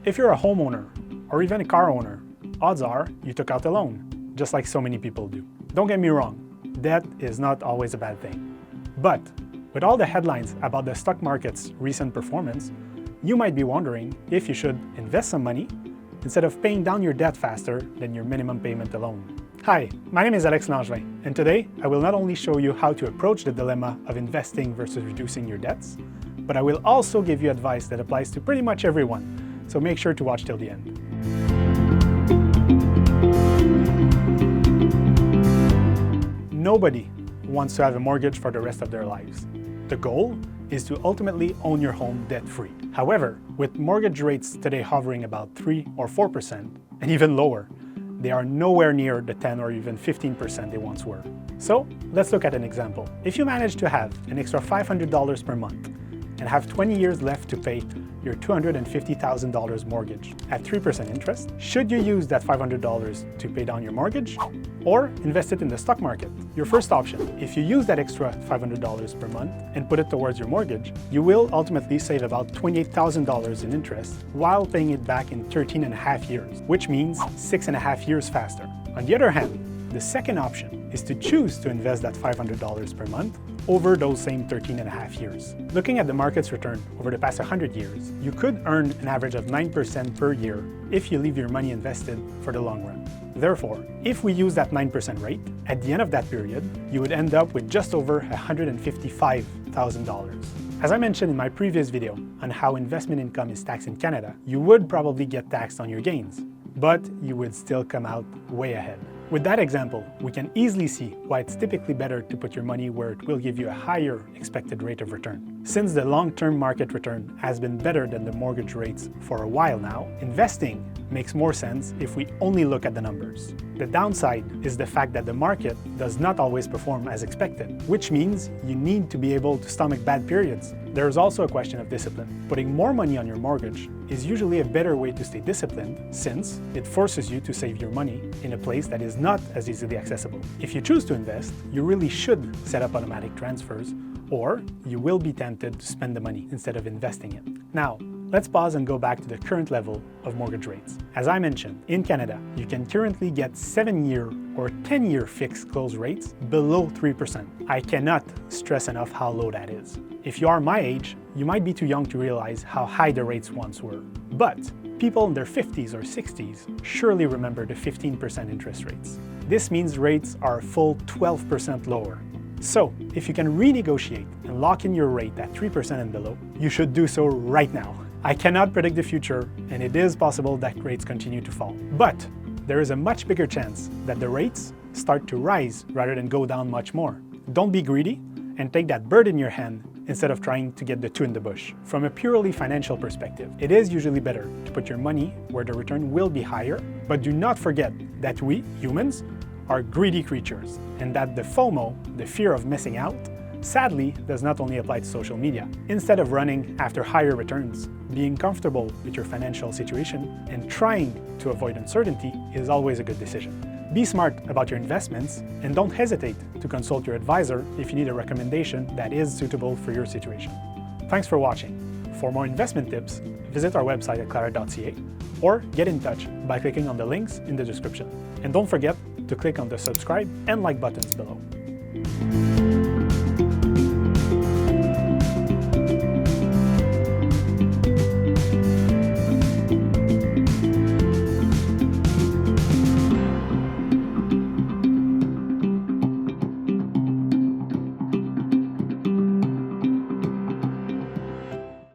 If you're a homeowner or even a car owner, odds are you took out a loan, just like so many people do. Don't get me wrong, debt is not always a bad thing. But with all the headlines about the stock market's recent performance, you might be wondering if you should invest some money instead of paying down your debt faster than your minimum payment alone. Hi, my name is Alexandre Langevin, and today I will not only show you how to approach the dilemma of investing versus reducing your debts, but I will also give you advice that applies to pretty much everyone, so make sure to watch till the end. Nobody wants to have a mortgage for the rest of their lives. The goal is to ultimately own your home debt-free. However, with mortgage rates today hovering about 3 or 4%, and even lower, they are nowhere near the 10 or even 15% they once were. So let's look at an example. If you manage to have an extra $500 per month and have 20 years left to pay your $250,000 mortgage at 3% interest, should you use that $500 to pay down your mortgage or invest it in the stock market? Your first option, if you use that extra $500 per month and put it towards your mortgage, you will ultimately save about $28,000 in interest while paying it back in 13.5 years, which means 6.5 years faster. On the other hand, the second option is to choose to invest that $500 per month over those same 13.5 years. Looking at the market's return over the past 100 years, you could earn an average of 9% per year if you leave your money invested for the long run. Therefore, if we use that 9% rate, at the end of that period, you would end up with just over $155,000. As I mentioned in my previous video on how investment income is taxed in Canada, you would probably get taxed on your gains, but you would still come out way ahead. With that example, we can easily see why it's typically better to put your money where it will give you a higher expected rate of return. Since the long-term market return has been better than the mortgage rates for a while now, investing makes more sense if we only look at the numbers. The downside is the fact that the market does not always perform as expected, which means you need to be able to stomach bad periods. There is also a question of discipline. Putting more money on your mortgage is usually a better way to stay disciplined, since it forces you to save your money in a place that is not as easily accessible. If you choose to invest, you really should set up automatic transfers, or you will be tempted to spend the money instead of investing it. Now, let's pause and go back to the current level of mortgage rates. As I mentioned, in Canada, you can currently get 7-year or 10-year fixed close rates below 3%. I cannot stress enough how low that is. If you are my age, you might be too young to realize how high the rates once were. But people in their 50s or 60s surely remember the 15% interest rates. This means rates are a full 12% lower. So, if you can renegotiate and lock in your rate at 3% and below, you should do so right now. I cannot predict the future, and it is possible that rates continue to fall. But there is a much bigger chance that the rates start to rise rather than go down much more. Don't be greedy and take that bird in your hand instead of trying to get the two in the bush. From a purely financial perspective, it is usually better to put your money where the return will be higher, but do not forget that we, humans, are greedy creatures, and that the FOMO, the fear of missing out, sadly does not only apply to social media. Instead of running after higher returns, being comfortable with your financial situation and trying to avoid uncertainty is always a good decision. Be smart about your investments and don't hesitate to consult your advisor if you need a recommendation that is suitable for your situation. Thanks for watching. For more investment tips, visit our website at claret.ca or get in touch by clicking on the links in the description. And don't forget to click on the subscribe and like buttons below.